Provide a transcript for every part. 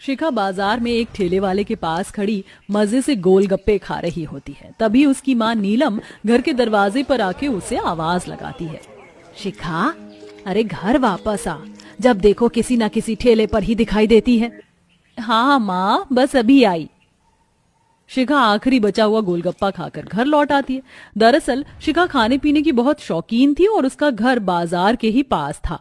शिखा बाजार में एक ठेले वाले के पास खड़ी मजे से गोलगप्पे खा रही होती है। तभी उसकी माँ नीलम घर के दरवाजे पर आके उसे आवाज लगाती है। शिखा, अरे घर वापस आ, जब देखो किसी ना किसी ठेले पर ही दिखाई देती है। हाँ माँ, बस अभी आई। शिखा आखिरी बचा हुआ गोलगप्पा खाकर घर लौट आती है। दरअसल शिखा खाने पीने की बहुत शौकीन थी और उसका घर बाजार के ही पास था,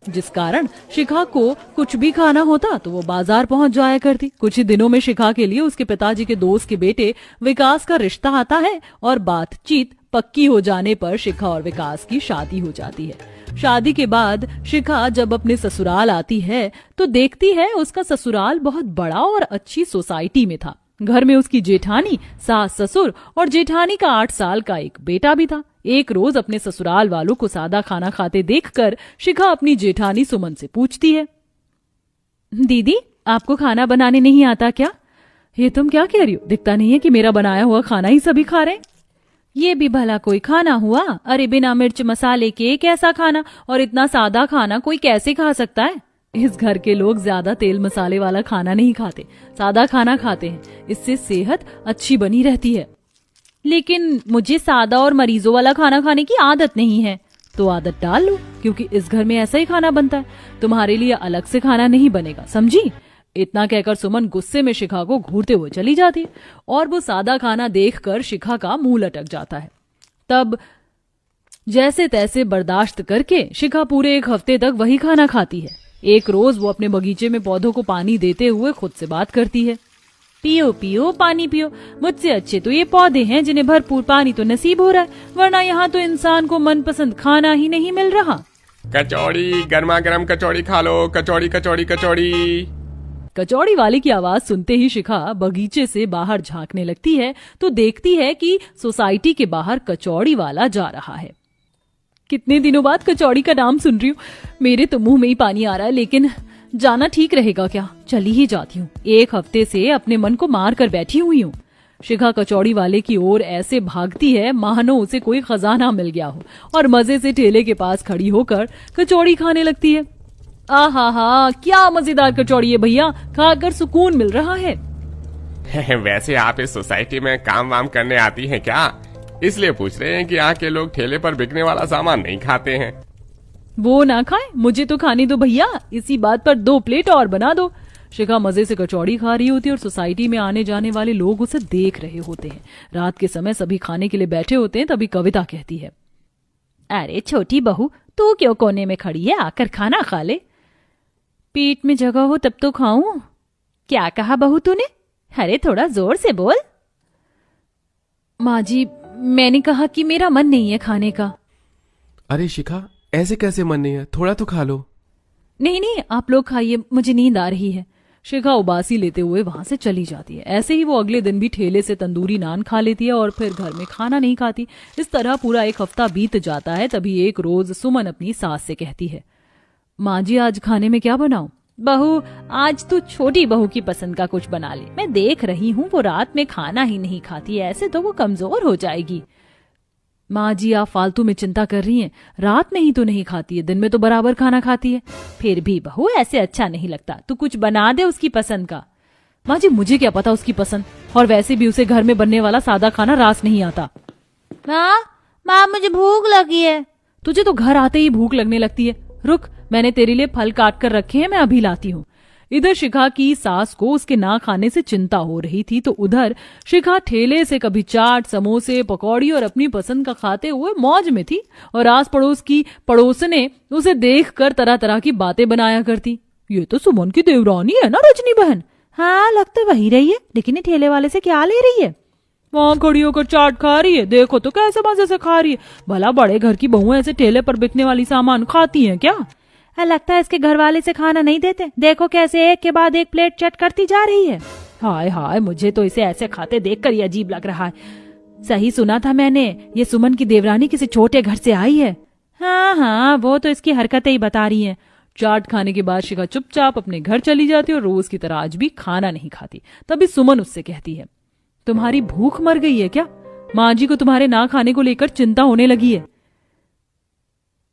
जिस कारण शिखा को कुछ भी खाना होता तो वो बाजार पहुंच जाया करती। कुछ ही दिनों में शिखा के लिए उसके पिताजी के दोस्त के बेटे विकास का रिश्ता आता है और बातचीत पक्की हो जाने पर शिखा और विकास की शादी हो जाती है। शादी के बाद शिखा जब अपने ससुराल आती है तो देखती है उसका ससुराल बहुत बड़ा और अच्छी सोसाइटी में था। घर में उसकी जेठानी, सास ससुर और जेठानी का 8 साल का एक बेटा भी था। एक रोज अपने ससुराल वालों को सादा खाना खाते देखकर शिखा अपनी जेठानी सुमन से पूछती है, दीदी आपको खाना बनाने नहीं आता क्या? ये तुम क्या कह रही हो? दिखता नहीं है कि मेरा बनाया हुआ खाना ही सभी खा रहे हैं। ये भी भला कोई खाना हुआ? अरे बिना मिर्च मसाले के कैसा खाना, और इतना सादा खाना कोई कैसे खा सकता है? इस घर के लोग ज्यादा तेल मसाले वाला खाना नहीं खाते, सादा खाना खाते हैं। इससे सेहत अच्छी बनी रहती है। लेकिन मुझे सादा और मरीजों वाला खाना खाने की आदत नहीं है। तो आदत डाल लो, क्योंकि इस घर में ऐसा ही खाना बनता है। तुम्हारे लिए अलग से खाना नहीं बनेगा, समझी? इतना कहकर सुमन गुस्से में शिखा को घूरते हुए चली जाती है और वो सादा खाना देखकर शिखा का मुंह लटक जाता है। तब जैसे तैसे बर्दाश्त करके शिखा पूरे 1 हफ्ते तक वही खाना खाती है। एक रोज वो अपने बगीचे में पौधों को पानी देते हुए खुद से बात करती है, पियो पियो पानी पियो, मुझसे अच्छे तो ये पौधे हैं जिन्हें भरपूर पानी तो नसीब हो रहा है, वरना यहाँ तो इंसान को मनपसंद खाना ही नहीं मिल रहा। कचौड़ी, गर्मा गर्म कचौड़ी खा लो, कचौड़ी कचौड़ी कचौड़ी। कचौड़ी वाले की आवाज सुनते ही शिखा बगीचे से बाहर झांकने लगती है तो देखती है कि सोसाइटी के बाहर कचौड़ी वाला जा रहा है। कितने दिनों बाद कचौड़ी का नाम सुन रही हूँ, मेरे तो मुंह में ही पानी आ रहा है। लेकिन जाना ठीक रहेगा क्या? चली ही जाती हूँ। 1 हफ्ते से अपने मन को मार कर बैठी हुई हूँ। शिखा कचौड़ी वाले की ओर ऐसे भागती है मानो उसे कोई खजाना मिल गया हो और मजे से ठेले के पास खड़ी होकर कचौड़ी खाने लगती है। आहा, क्या मजेदार कचौड़ी है भैया, खाकर सुकून मिल रहा है। वैसे आप इस सोसाइटी में काम वाम करने आती हैं क्या? इसलिए पूछ रहे हैं कि यहाँ के लोग ठेले पर बिकने वाला सामान नहीं खाते हैं। वो ना खाए, मुझे तो खाने दो भैया, इसी बात पर 2 प्लेट और बना दो। शिखा मजे से कचौड़ी खा रही होती है और सोसाइटी में आने जाने वाले लोग उसे देख रहे होते हैं। रात के समय सभी खाने के लिए बैठे होते हैं। तभी कविता कहती है, अरे छोटी बहू, तू क्यों कोने में खड़ी है? आकर खाना खा ले। पेट में जगह हो तब तो खाऊं। क्या कहा बहू तूने? अरे थोड़ा जोर से बोल। माँ जी, मैंने कहा कि मेरा मन नहीं है खाने का। अरे शिखा, ऐसे कैसे मन नहीं है? थोड़ा तो खा लो। नहीं, आप लोग खाइए, मुझे नींद आ रही है। शिखा उबासी लेते हुए वहां से चली जाती है। ऐसे ही वो अगले दिन भी ठेले से तंदूरी नान खा लेती है और फिर घर में खाना नहीं खाती। इस तरह पूरा 1 हफ्ता बीत जाता है। तभी एक रोज सुमन अपनी सास से कहती है, माँ जी आज खाने में क्या बनाऊं? बहू, आज तू छोटी बहू की पसंद का कुछ बना ले। मैं देख रही हूँ वो रात में खाना ही नहीं खाती, ऐसे तो वो कमजोर हो जाएगी। माँ जी आप फालतू में चिंता कर रही हैं, रात में ही तो नहीं खाती है, दिन में तो बराबर खाना खाती है। फिर भी बहू ऐसे अच्छा नहीं लगता, तू कुछ बना दे उसकी पसंद का। माँ जी मुझे क्या पता उसकी पसंद, और वैसे भी उसे घर में बनने वाला सादा खाना रास नहीं आता। माँ मुझे भूख लगी है। तुझे तो घर आते ही भूख लगने लगती है। रुक, मैंने तेरे लिए फल काट कर रखे हैं, मैं अभी लाती हूँ। इधर शिखा की सास को उसके ना खाने से चिंता हो रही थी तो उधर शिखा ठेले से कभी चाट, समोसे, पकौड़ी और अपनी पसंद का खाते हुए मौज में थी। और आस पड़ोस की पड़ोसने उसे देखकर तरह तरह की बातें बनाया करती। ये तो सुमन की देवरानी है ना रजनी बहन? हाँ लगता वही रही है, लेकिन ये ठेले वाले से क्या ले रही है? वहाँ खड़ी होकर चाट खा रही है, देखो तो कैसे मजे से खा रही है। भला बड़े घर की बहुएं ऐसे ठेले पर बिकने वाली सामान खाती हैं क्या? लगता है इसके घर वाले से खाना नहीं देते, देखो कैसे एक के बाद एक प्लेट चट करती जा रही है। हाय हाय, मुझे तो इसे ऐसे खाते देखकर ही अजीब लग रहा है। सही सुना था मैंने, ये सुमन की देवरानी किसी छोटे घर से आई है। हाँ, वो तो इसकी हरकतें ही बता रही हैं। चाट खाने के बाद शिखा चुपचाप अपने घर चली जाती और रोज की तरह आज भी खाना नहीं खाती। तभी सुमन उससे कहती है, तुम्हारी भूख मर गई है क्या? माँ जी को तुम्हारे ना खाने को लेकर चिंता होने लगी है।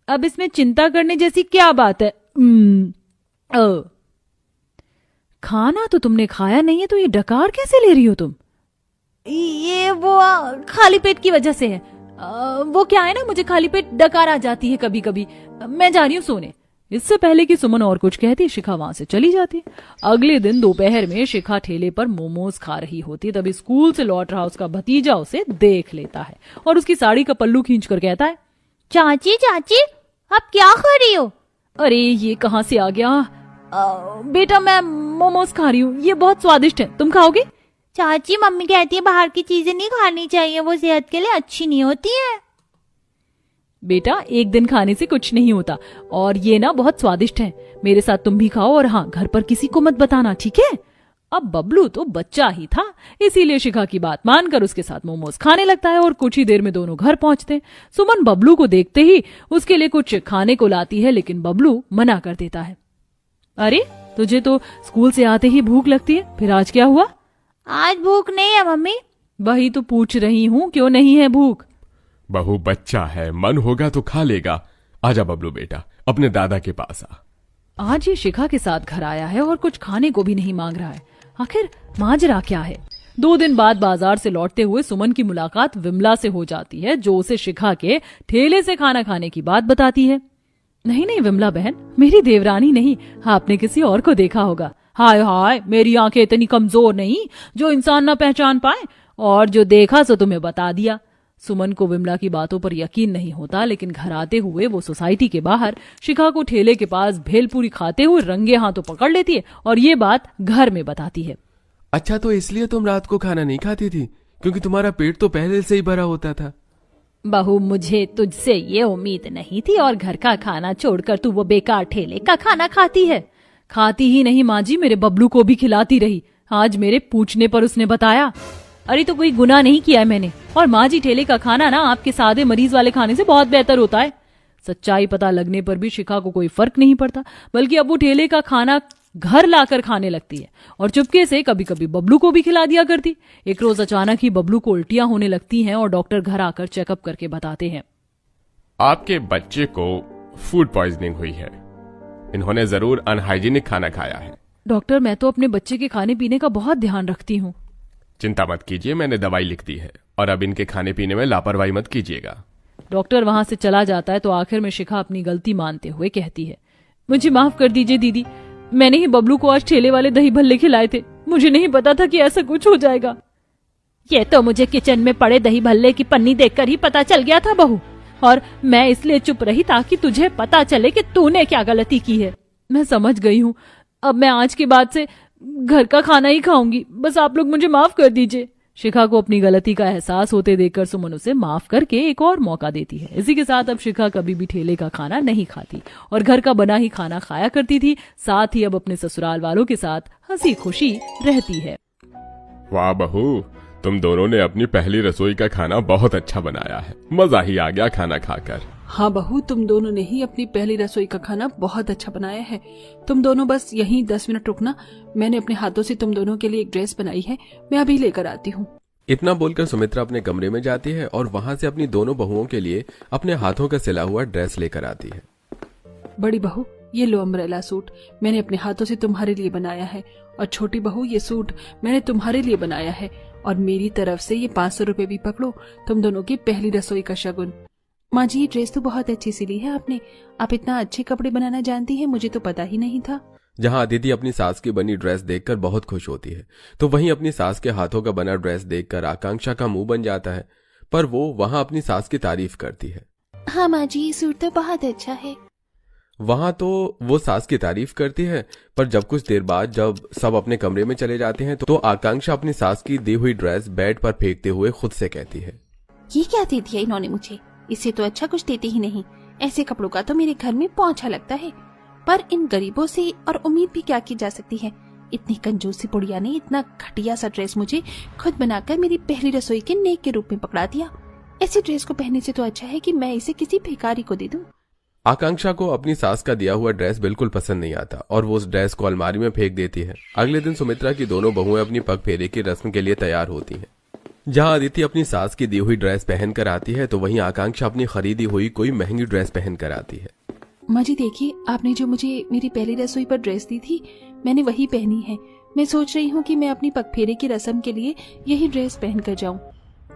अब इसमें चिंता करने जैसी क्या बात है? खाना तो तुमने खाया नहीं है तो ये डकार कैसे ले रही हो तुम? ये वो खाली पेट की वजह से है। वो क्या है ना, मुझे खाली पेट डकार आ जाती है कभी कभी। मैं जा रही हूँ सोने। इससे पहले कि सुमन और कुछ कहती, शिखा वहां से चली जाती। अगले दिन दोपहर में शिखा ठेले पर मोमोज खा रही होती। तभी स्कूल से लौट रहा उसका भतीजा उसे देख लेता है और उसकी साड़ी का पल्लू खींचकर कहता है, चाची चाची आप क्या खा रही हो? अरे ये कहाँ से आ गया? बेटा मैं मोमोज खा रही हूँ, ये बहुत स्वादिष्ट है, तुम खाओगे? चाची मम्मी कहती है बाहर की चीजें नहीं खानी चाहिए, वो सेहत के लिए अच्छी नहीं होती है। बेटा एक दिन खाने से कुछ नहीं होता और ये ना बहुत स्वादिष्ट है। मेरे साथ तुम भी खाओ और हाँ, घर पर किसी को मत बताना, ठीक है? अब बबलू तो बच्चा ही था, इसीलिए शिखा की बात मानकर उसके साथ मोमोज खाने लगता है और कुछ ही देर में दोनों घर पहुंचते हैं। सुमन बबलू को देखते ही उसके लिए कुछ खाने को लाती है, लेकिन बबलू मना कर देता है। अरे तुझे तो स्कूल से आते ही भूख लगती है, फिर आज क्या हुआ? आज भूख नहीं है मम्मी। वही तो पूछ रही हूँ, क्यों नहीं है भूख? बहू बच्चा है, मन होगा तो खा लेगा। आजा बबलू बेटा, अपने दादा के पास आ। आज ये शिखा के साथ घर आया है और कुछ खाने को भी नहीं मांग रहा है। आखिर माजरा क्या है? 2 दिन बाद बाजार से लौटते हुए सुमन की मुलाकात विमला से हो जाती है, जो उसे शिखा के ठेले से खाना खाने की बात बताती है। नहीं नहीं विमला बहन, मेरी देवरानी नहीं, आपने किसी और को देखा होगा। हाय हाय, मेरी आंखें इतनी कमजोर नहीं जो इंसान न पहचान पाए, और जो देखा सो तुम्हें बता दिया। सुमन को विमला की बातों पर यकीन नहीं होता, लेकिन घर आते हुए वो सोसाइटी के बाहर शिखा को ठेले के पास भेलपूरी खाते हुए रंगे हाथों पकड़ लेती है और ये बात घर में बताती है। अच्छा, तो इसलिए तुम रात को खाना नहीं खाती थी, क्योंकि तुम्हारा पेट तो पहले से ही भरा होता था। बहू मुझे तुझसे ये उम्मीद नहीं थी, और घर का खाना छोड़कर तू वो बेकार ठेले का खाना खाती है। खाती ही नहीं माँ जी, मेरे बबलू को भी खिलाती रही। आज मेरे पूछने पर उसने बताया। अरे तो कोई गुनाह नहीं किया है मैंने, और माँ जी ठेले का खाना ना आपके सादे मरीज वाले खाने से बहुत बेहतर होता है। सच्चाई पता लगने पर भी शिखा को कोई फर्क नहीं पड़ता, बल्कि अब वो ठेले का खाना घर लाकर खाने लगती है और चुपके से कभी कभी बबलू को भी खिला दिया करती। एक रोज अचानक ही बबलू को उल्टियां होने लगती हैं और डॉक्टर घर आकर चेकअप करके बताते हैं, आपके बच्चे को फूड पॉइजनिंग हुई है। इन्होंने जरूर अनहाइजीनिक खाना खाया है। डॉक्टर मैं तो अपने बच्चे के खाने पीने का बहुत ध्यान रखती हूँ। चिंता मत कीजिए, मैंने दवाई लिख दी है, और अब इनके खाने पीने में लापरवाही मत कीजिएगा। डॉक्टर वहां से चला जाता है तो आखिर में शिखा अपनी गलती मानते हुए कहती है, मुझे माफ कर दीजिए दीदी, मैंने ही बबलू को आज ठेले वाले दही भल्ले खिलाए थे। मुझे नहीं पता था कि ऐसा कुछ हो जाएगा। ये तो मुझे किचन में पड़े दही भल्ले की पन्नी देखकर ही पता चल गया था बहू, और मैं इसलिए चुप रही ताकि तुझे पता चले कि तूने क्या गलती की है। मैं समझ गई हूँ, अब मैं आज के बाद से घर का खाना ही खाऊंगी, बस आप लोग मुझे माफ कर दीजिए। शिखा को अपनी गलती का एहसास होते देखकर सुमन उसे माफ करके एक और मौका देती है। इसी के साथ अब शिखा कभी भी ठेले का खाना नहीं खाती और घर का बना ही खाना खाया करती थी। साथ ही अब अपने ससुराल वालों के साथ हंसी खुशी रहती है। वाह बहू, तुम दोनों ने अपनी पहली रसोई का खाना बहुत अच्छा बनाया है, मजा ही आ गया खाना खाकर। हाँ बहू, तुम दोनों ने ही अपनी पहली रसोई का खाना बहुत अच्छा बनाया है। तुम दोनों बस यहीं 10 मिनट रुकना, मैंने अपने हाथों से तुम दोनों के लिए एक ड्रेस बनाई है, मैं अभी लेकर आती हूँ। इतना बोलकर सुमित्रा अपने कमरे में जाती है और वहां से अपनी दोनों बहुओं के लिए अपने हाथों का सिला हुआ ड्रेस लेकर आती है। बड़ी बहू, ये लो अम्ब्रेला सूट, मैंने अपने हाथों से तुम्हारे लिए बनाया है, और छोटी बहू ये सूट मैंने तुम्हारे लिए बनाया है, और मेरी तरफ से ये 500 रुपए भी पकड़ो, तुम दोनों की पहली रसोई का शगुन। माँ जी, ये ड्रेस तो बहुत अच्छी सिली है आपने, आप इतना अच्छे कपड़े बनाना जानती हैं, मुझे तो पता ही नहीं था। जहां अदिति अपनी सास की बनी ड्रेस देखकर बहुत खुश होती है, तो वहीं अपनी सास के हाथों का बना ड्रेस देखकर आकांक्षा का मुंह बन जाता है, पर वो वहां अपनी सास की तारीफ करती है। हाँ माँ जी, ये सूट तो बहुत अच्छा है। वहां तो वो सास की तारीफ करती है, पर जब कुछ देर बाद जब सब अपने कमरे में चले जाते हैं तो आकांक्षा अपनी सास की दी हुई ड्रेस बेड पर फेंकते हुए खुद से कहती है, ये क्या दे दिया इन्होंने मुझे, इससे तो अच्छा कुछ देते ही नहीं। ऐसे कपड़ों का तो मेरे घर में पौंछा लगता है, पर इन गरीबों से और उम्मीद भी क्या की जा सकती है। इतनी कंजूसी बुढ़िया ने इतना घटिया सा ड्रेस मुझे खुद बनाकर मेरी पहली रसोई के नेक के रूप में पकड़ा दिया। ऐसी ड्रेस को पहनने से तो अच्छा है कि मैं इसे किसी भिखारी को दे दूं। आकांक्षा को अपनी सास का दिया हुआ ड्रेस बिल्कुल पसंद नहीं आता और वो उस ड्रेस को अलमारी में फेंक देती है। अगले दिन सुमित्रा की दोनों बहुएं अपनी पग फेरे की रस्म के लिए तैयार होती हैं। जहां अदिति अपनी सास की दी हुई ड्रेस पहन कर आती है तो वहीं आकांक्षा अपनी खरीदी हुई कोई महंगी ड्रेस पहन कर आती है। माँ जी देखिए, आपने जो मुझे मेरी पहली रसोई पर ड्रेस दी थी, मैंने वही पहनी है। मैं सोच रही हूँ कि मैं अपनी पगफेरे की रस्म के लिए यही ड्रेस पहन कर जाऊँ।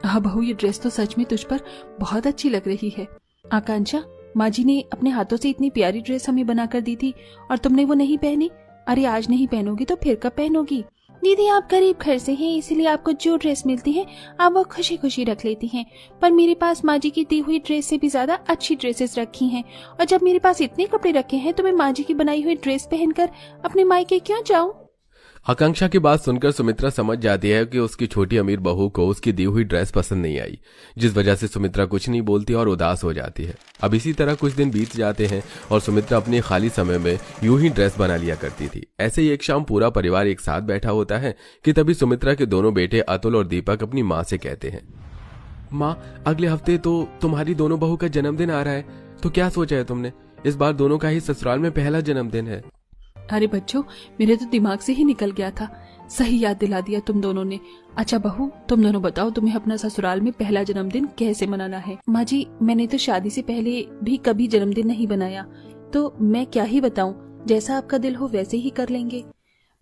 हाँ बहू, ये ड्रेस तो सच में तुझ पर बहुत अच्छी लग रही है। आकांक्षा, माँ जी ने अपने हाथों से इतनी प्यारी ड्रेस हमें बनाकर दी थी और तुमने वो नहीं पहनी। अरे आज नहीं पहनोगी तो फिर कब पहनोगी? दीदी, आप गरीब घर से हैं, इसीलिए आपको जो ड्रेस मिलती है आप वो खुशी खुशी रख लेती हैं। पर मेरे पास माँ जी की दी हुई ड्रेस से भी ज्यादा अच्छी ड्रेसेस रखी हैं, और जब मेरे पास इतने कपड़े रखे हैं तो मैं माँ जी की बनाई हुई ड्रेस पहनकर अपने मायके क्यों जाऊं? आकांक्षा की बात सुनकर सुमित्रा समझ जाती है कि उसकी छोटी अमीर बहू को उसकी दी हुई ड्रेस पसंद नहीं आई, जिस वजह से सुमित्रा कुछ नहीं बोलती और उदास हो जाती है। अब इसी तरह कुछ दिन बीत जाते हैं और सुमित्रा अपने खाली समय में यूं ही ड्रेस बना लिया करती थी। ऐसे ही एक शाम पूरा परिवार एक साथ बैठा होता है कि तभी सुमित्रा के दोनों बेटे अतुल और दीपक अपनी माँ से कहते हैं, माँ, अगले हफ्ते तो तुम्हारी दोनों बहू का जन्मदिन आ रहा है, तो क्या सोचा है तुमने? इस बार दोनों का ही ससुराल में पहला जन्मदिन है। अरे बच्चों, मेरे तो दिमाग से ही निकल गया था। सही याद दिला दिया तुम दोनों ने। अच्छा बहू, तुम दोनों बताओ, तुम्हें अपना ससुराल में पहला जन्मदिन कैसे मनाना है? माँ जी, मैंने तो शादी से पहले भी कभी जन्मदिन नहीं बनाया, तो मैं क्या ही बताऊं। जैसा आपका दिल हो वैसे ही कर लेंगे।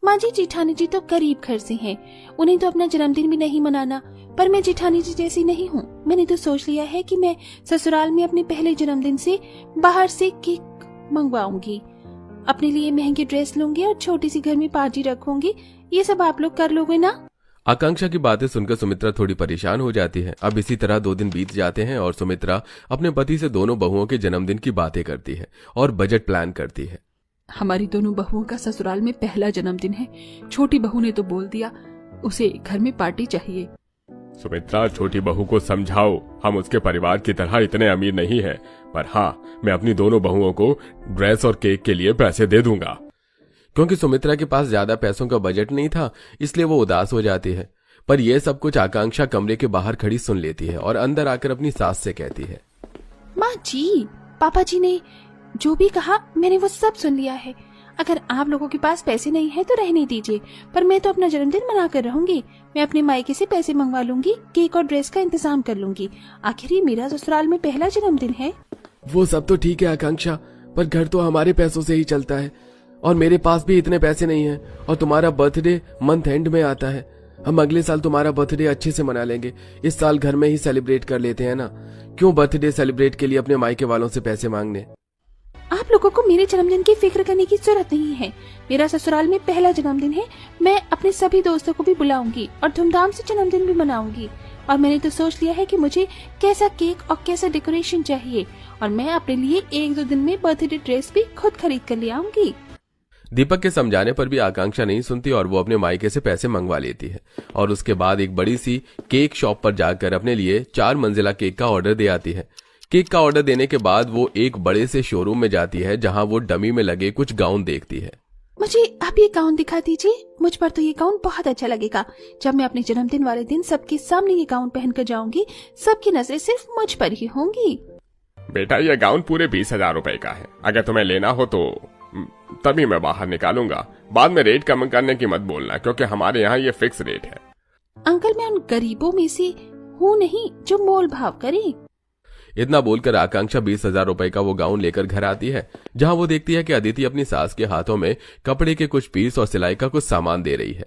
माँ जी, जेठानी जी तो गरीब घर से हैं, उन्हें तो अपना जन्मदिन भी नहीं मनाना। पर मैं जेठानी जी जैसी नहीं हूँ। मैंने तो सोच लिया है कि मैं ससुराल में अपने पहले जन्मदिन से बाहर से केक मंगवाऊंगी, अपने लिए महंगी ड्रेस लूंगी और छोटी सी घर में पार्टी रखूंगी। ये सब आप लोग कर लोगे ना? आकांक्षा की बातें सुनकर सुमित्रा थोड़ी परेशान हो जाती है। अब इसी तरह 2 दिन बीत जाते हैं और सुमित्रा अपने पति से दोनों बहुओं के जन्मदिन की बातें करती है और बजट प्लान करती है। हमारी दोनों बहुओं का ससुराल में पहला जन्मदिन है। छोटी बहू ने तो बोल दिया उसे घर में पार्टी चाहिए। सुमित्रा, छोटी बहू को समझाओ, हम उसके परिवार की तरह इतने अमीर नहीं है, पर हाँ, मैं अपनी दोनों बहुओं को ड्रेस और केक के लिए पैसे दे दूंगा। क्योंकि सुमित्रा के पास ज्यादा पैसों का बजट नहीं था, इसलिए वो उदास हो जाती है। पर यह सब कुछ आकांक्षा कमरे के बाहर खड़ी सुन लेती है और अंदर आकर अपनी सास से कहती है, माँ जी, पापा जी ने जो भी कहा मैंने वो सब सुन लिया है। अगर आप लोगों के पास पैसे नहीं है तो रहने दीजिए, पर मैं तो अपना जन्मदिन मना कर रहूंगी। मैं अपने मायके से पैसे मंगवा लूंगी, केक और ड्रेस का इंतजाम कर लूंगी। आखिर ये मेरा ससुराल में पहला जन्मदिन है। वो सब तो ठीक है आकांक्षा, पर घर तो हमारे पैसों से ही चलता है और मेरे पास भी इतने पैसे नहीं है, और तुम्हारा बर्थडे मंथ एंड में आता है। हम अगले साल तुम्हारा बर्थडे अच्छे से मना लेंगे। इस साल घर में ही सेलिब्रेट कर लेते हैं ना। क्यों बर्थडे सेलिब्रेट के लिए अपने मायके वालों से पैसे मांगने? आप लोगों को मेरे जन्मदिन की फिक्र करने की जरूरत नहीं है। मेरा ससुराल में पहला जन्मदिन है। मैं अपने सभी दोस्तों को भी बुलाऊंगी और धूमधाम से जन्मदिन भी मनाऊंगी। और मैंने तो सोच लिया है कि मुझे कैसा केक और कैसा डेकोरेशन चाहिए, और मैं अपने लिए 1-2 दिन में बर्थडे ड्रेस भी खुद खरीद कर ले आऊंगी। दीपक के समझाने पर भी आकांक्षा नहीं सुनती और वो अपने मायके से पैसे मंगवा लेती है और उसके बाद एक बड़ी सी केक शॉप पर जाकर अपने लिए 4 मंजिला केक का ऑर्डर दे आती है। केक का ऑर्डर देने के बाद वो एक बड़े से शोरूम में जाती है जहां वो डमी में लगे कुछ गाउन देखती है। मुझे आप ये गाउन दिखा दीजिए। मुझ पर तो ये गाउन बहुत अच्छा लगेगा। जब मैं अपने जन्मदिन वाले दिन सबके सामने ये गाउन पहनकर जाऊंगी, सबकी नजरें सिर्फ मुझ पर ही होंगी। बेटा, ये गाउन पूरे 20,000 रुपए का है। अगर तुम्हें लेना हो तो तभी मैं बाहर निकालूंगा। बाद में रेट कम करने की मत बोलना, क्योंकि हमारे यहाँ ये फिक्स रेट है। अंकल, मैं उन गरीबों में से हूँ नहीं जो मोल भाव करे। इतना बोलकर आकांक्षा 20,000 रुपए का वो गाउन लेकर घर आती है, जहां वो देखती है कि अदिति अपनी सास के हाथों में कपड़े के कुछ पीस और सिलाई का कुछ सामान दे रही है।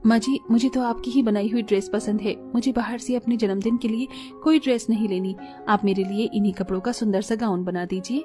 माँ जी, मुझे तो आपकी ही बनाई हुई ड्रेस पसंद है। मुझे बाहर से अपने जन्मदिन के लिए कोई ड्रेस नहीं लेनी। आप मेरे लिए इन्हीं कपड़ों का सुंदर सा गाउन बना दीजिए।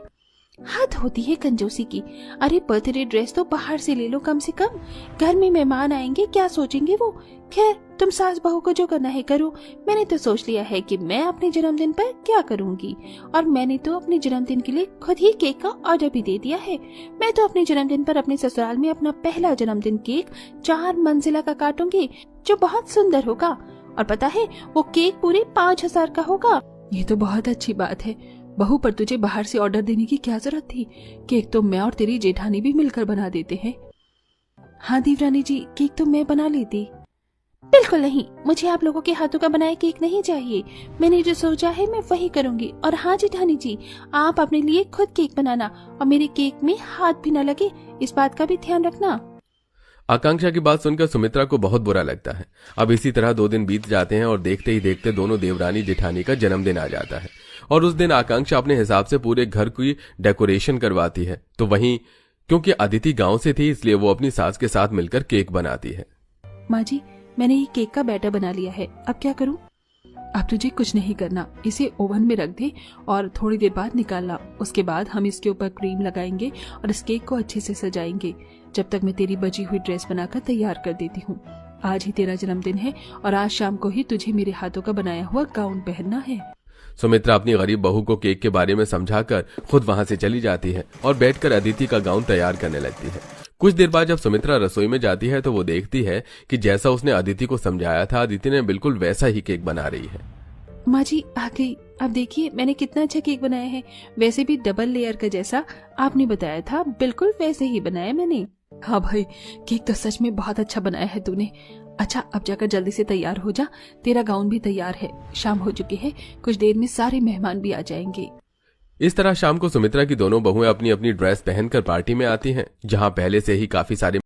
हद होती है कंजूसी की। अरे बर्थडे ड्रेस तो बाहर से ले लो कम से कम। घर में मेहमान आएंगे, क्या सोचेंगे वो। खैर, तुम सास बहू को जो करना है करो। मैंने तो सोच लिया है कि मैं अपने जन्मदिन पर क्या करूंगी, और मैंने तो अपने जन्मदिन के लिए खुद ही केक का ऑर्डर भी दे दिया है। मैं तो अपने जन्मदिन पर अपने ससुराल में अपना पहला जन्मदिन केक 4 मंजिला का काटूंगी, जो बहुत सुंदर होगा। और पता है, वो केक पूरे 5,000 का होगा। ये तो बहुत अच्छी बात है बहू, पर तुझे बाहर से ऑर्डर देने की क्या जरूरत थी? केक तो मैं और तेरी जेठानी भी मिलकर बना देते हैं। हाँ देवरानी जी, केक तो मैं बना लेती। बिल्कुल नहीं, मुझे आप लोगों के हाथों का बनाया केक नहीं चाहिए। मैंने जो सोचा है मैं वही करूंगी। और हाँ जेठानी जी, आप अपने लिए खुद केक बनाना और मेरे केक में हाथ भी न लगे, इस बात का भी ध्यान रखना। आकांक्षा की बात सुनकर सुमित्रा को बहुत बुरा लगता है। अब इसी तरह 2 दिन बीत जाते हैं और देखते ही देखते दोनों देवरानी जेठानी का जन्मदिन आ जाता है और उस दिन आकांक्षा अपने हिसाब से पूरे घर की डेकोरेशन करवाती है। तो वहीं क्योंकि अदिति गांव से थी इसलिए वो अपनी सास के साथ मिलकर केक बनाती है। माँ जी, मैंने ये केक का बैटर बना लिया है, अब क्या करूँ? अब तुझे कुछ नहीं करना, इसे ओवन में रख दे और थोड़ी देर बाद निकालना। उसके बाद हम इसके ऊपर क्रीम लगाएंगे और इस केक को अच्छे से सजाएंगे। जब तक मैं तेरी बची हुई ड्रेस बनाकर तैयार कर देती हूँ। आज ही तेरा जन्मदिन है और आज शाम को ही तुझे मेरे हाथों का बनाया हुआ गाउन पहनना है। सुमित्रा अपनी गरीब बहू को केक के बारे में समझाकर खुद वहां से चली जाती है और बैठकर अदिति का गाउन तैयार करने लगती है। कुछ देर बाद जब सुमित्रा रसोई में जाती है तो वो देखती है कि जैसा उसने अदिति को समझाया था अदिति ने बिल्कुल वैसा ही केक बना रही है। माँ जी आ गई, अब देखिए मैंने कितना अच्छा केक बनाया है। वैसे भी डबल लेयर का जैसा आपने बताया था, बिल्कुल वैसे ही बनाया मैंने। हाँ भाई, केक तो सच में बहुत अच्छा बनाया है तूने। अच्छा, अब जाकर जल्दी से तैयार हो जा, तेरा गाउन भी तैयार है। शाम हो चुकी है, कुछ देर में सारे मेहमान भी आ जाएंगे। इस तरह शाम को सुमित्रा की दोनों बहुएं अपनी अपनी ड्रेस पहनकर पार्टी में आती हैं, जहां पहले से ही काफी सारे